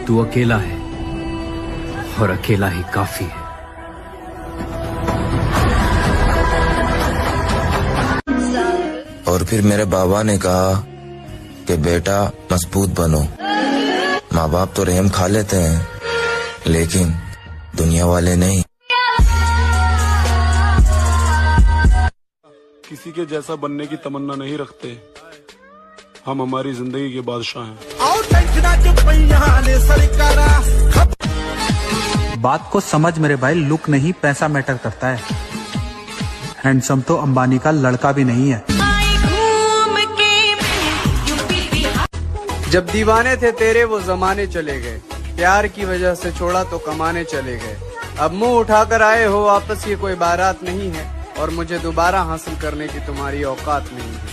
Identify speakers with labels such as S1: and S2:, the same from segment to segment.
S1: तू अकेला है और अकेला ही काफी है।
S2: और फिर मेरे बाबा ने कहा कि बेटा मजबूत बनो। माँ बाप तो रहम खा लेते हैं लेकिन दुनिया वाले नहीं।
S3: किसी के जैसा बनने की तमन्ना नहीं रखते, हम हमारी जिंदगी के बादशाह हैं।
S4: बात को समझ मेरे भाई, लुक नहीं पैसा मैटर करता है। हैंडसम तो अंबानी का लड़का भी नहीं है।
S5: जब दीवाने थे तेरे वो जमाने चले गए, प्यार की वजह से छोड़ा तो कमाने चले गए। अब मुंह उठाकर आए हो वापस, ये कोई बारात नहीं है और मुझे दोबारा हासिल करने की तुम्हारी औकात नहीं है।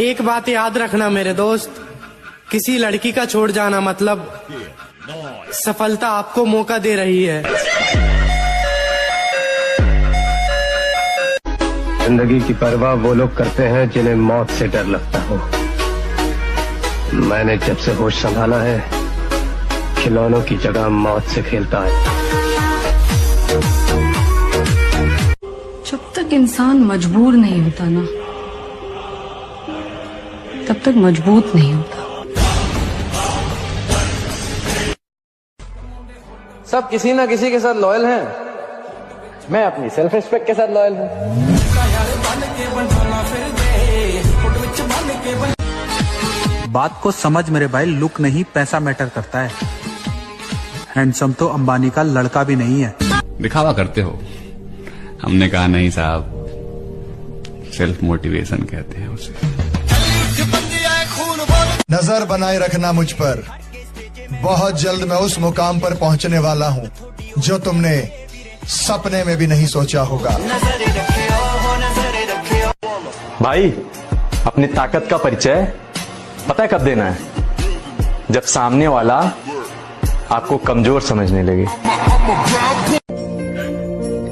S6: एक बात याद रखना मेरे दोस्त, किसी लड़की का छोड़ जाना मतलब सफलता आपको मौका दे रही है।
S7: जिंदगी की परवाह वो लोग करते हैं जिन्हें मौत से डर लगता हो। मैंने जब से होश संभाला है, खिलौनों की जगह मौत से खेलता है।
S8: जब तक इंसान मजबूर नहीं होता ना, तब तक मजबूत नहीं होता।
S9: सब किसी ना किसी के साथ लॉयल हैं, मैं अपनी सेल्फ रिस्पेक्ट के साथ लॉयल हूँ।
S4: बात को समझ मेरे भाई, लुक नहीं पैसा मैटर करता है। हैंडसम तो अंबानी का लड़का भी नहीं है।
S10: दिखावा करते हो, हमने कहा नहीं साहब, सेल्फ मोटिवेशन कहते हैं उसे।
S11: नजर बनाए रखना मुझ पर, बहुत जल्द मैं उस मुकाम पर पहुंचने वाला हूं जो तुमने सपने में भी नहीं सोचा होगा।
S12: भाई अपनी ताकत का परिचय पता है कब देना है? जब सामने वाला आपको कमजोर समझने लगे।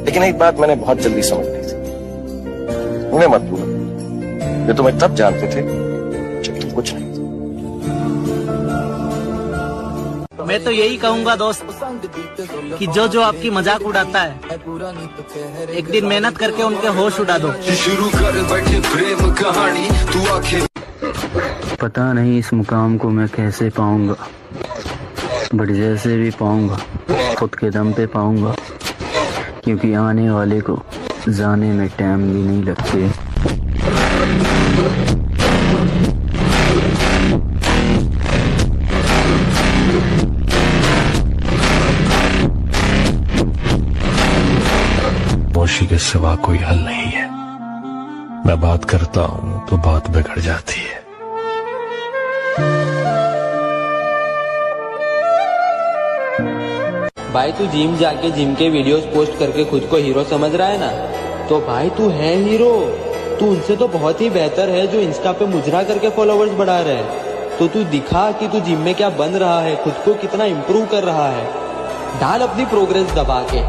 S2: लेकिन एक बात मैंने बहुत जल्दी समझ ली थी, उन्हें मत भूलो, वे तुम्हें तब जानते थे जब तुम कुछ नहीं थे।
S13: मैं तो यही कहूँगा दोस्त कि जो आपकी मजाक उड़ाता है, एक दिन मेहनत करके उनके होश उड़ा दो।
S14: शुरू कर बैठे प्रेम कहानी, तू आखिर
S15: पता नहीं इस मुकाम को मैं कैसे पाऊंगा, बट जैसे भी पाऊंगा खुद के दम पे पाऊंगा, क्योंकि आने वाले को जाने में टाइम भी नहीं लगते।
S16: खामोशी के सिवा कोई हल नहीं है। मैं बात करता हूँ तो बात बिगड़ जाती है।
S9: भाई तू जिम जाके जिम के वीडियोस पोस्ट करके खुद को हीरो समझ रहा है ना, तो भाई तू है हीरो। तू उनसे तो बहुत ही बेहतर है जो इंस्टा पे मुजरा करके फॉलोवर्स बढ़ा रहे हैं। तो तू दिखा कि तू जिम में क्या बन रहा है, खुद को कितना इम्प्रूव कर रहा है। डाल अपनी प्रोग्रेस दबा के।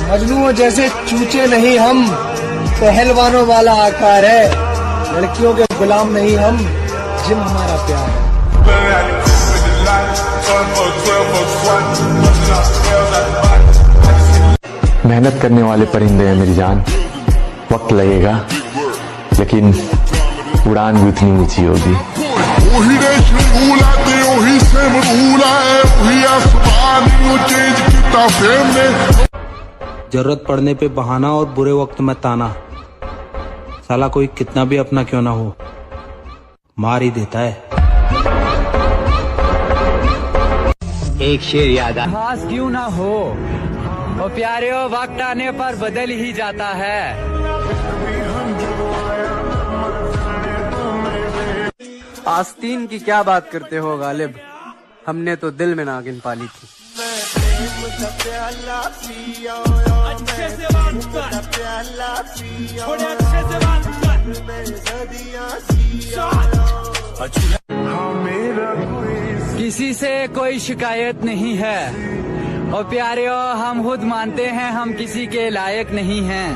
S6: मजनू जैसे चूचे नहीं हम, पहलवानों वाला आकार है। लड़कियों के गुलाम नहीं हम, जिम हमारा प्यार है।
S12: मेहनत करने वाले परिंदे हैं मेरी जान, वक्त लगेगा लेकिन उड़ान भी उतनी ऊंची होगी।
S4: जरूरत पड़ने पे बहाना और बुरे वक्त में ताना, साला कोई कितना भी अपना क्यों ना हो मार ही देता है।
S13: एक शेर याद आ,
S6: खास क्यों ना हो वो प्यारे, वक्त आने पर बदल ही जाता है। आस्तीन की क्या बात करते हो गालिब, हमने तो दिल में नागिन पाली थी। किसी से कोई शिकायत नहीं है
S17: ओ प्यारे हम खुद मानते हैं हम किसी के लायक नहीं हैं।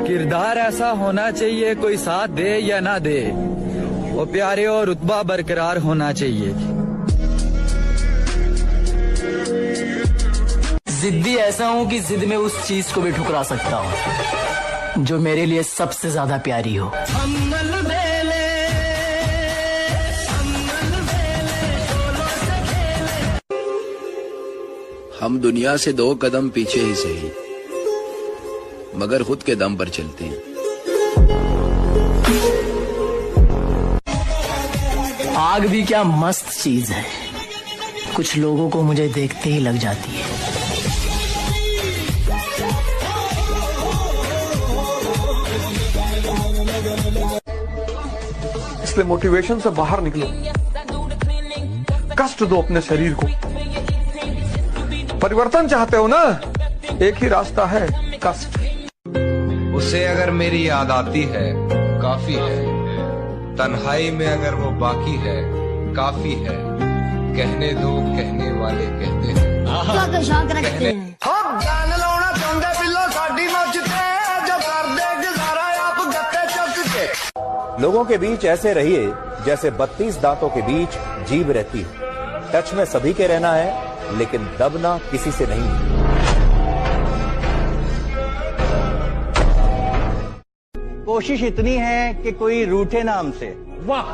S17: किरदार ऐसा होना चाहिए कोई साथ दे या ना दे, ओ प्यारे और रुतबा बरकरार होना चाहिए।
S13: जिद्दी ऐसा हूँ कि जिद में उस चीज को भी ठुकरा सकता हूँ जो मेरे लिए सबसे ज्यादा प्यारी हो।
S18: हम दुनिया से 2 कदम पीछे ही सही, मगर खुद के दम पर चलते हैं।
S13: आग भी क्या मस्त चीज है, कुछ लोगों को मुझे देखते ही लग जाती है।
S19: इसलिए मोटिवेशन से बाहर निकलो, कष्ट दो अपने शरीर को। परिवर्तन चाहते हो ना, एक ही रास्ता है, कष्ट।
S20: उसे अगर मेरी याद आती है काफी है, तन्हाई में अगर वो बाकी है काफी है। कहने दो कहने वाले कहते हैं
S21: लोगों के बीच ऐसे रहिए जैसे 32 दांतों के बीच जीभ रहती है। टच में सभी के रहना है, लेकिन दबना किसी से नहीं।
S22: कोशिश इतनी है कि कोई रूठे ना हमसे, वाह,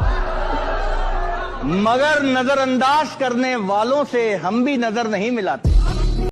S22: मगर नजरअंदाज करने वालों से हम भी नजर नहीं मिलाते।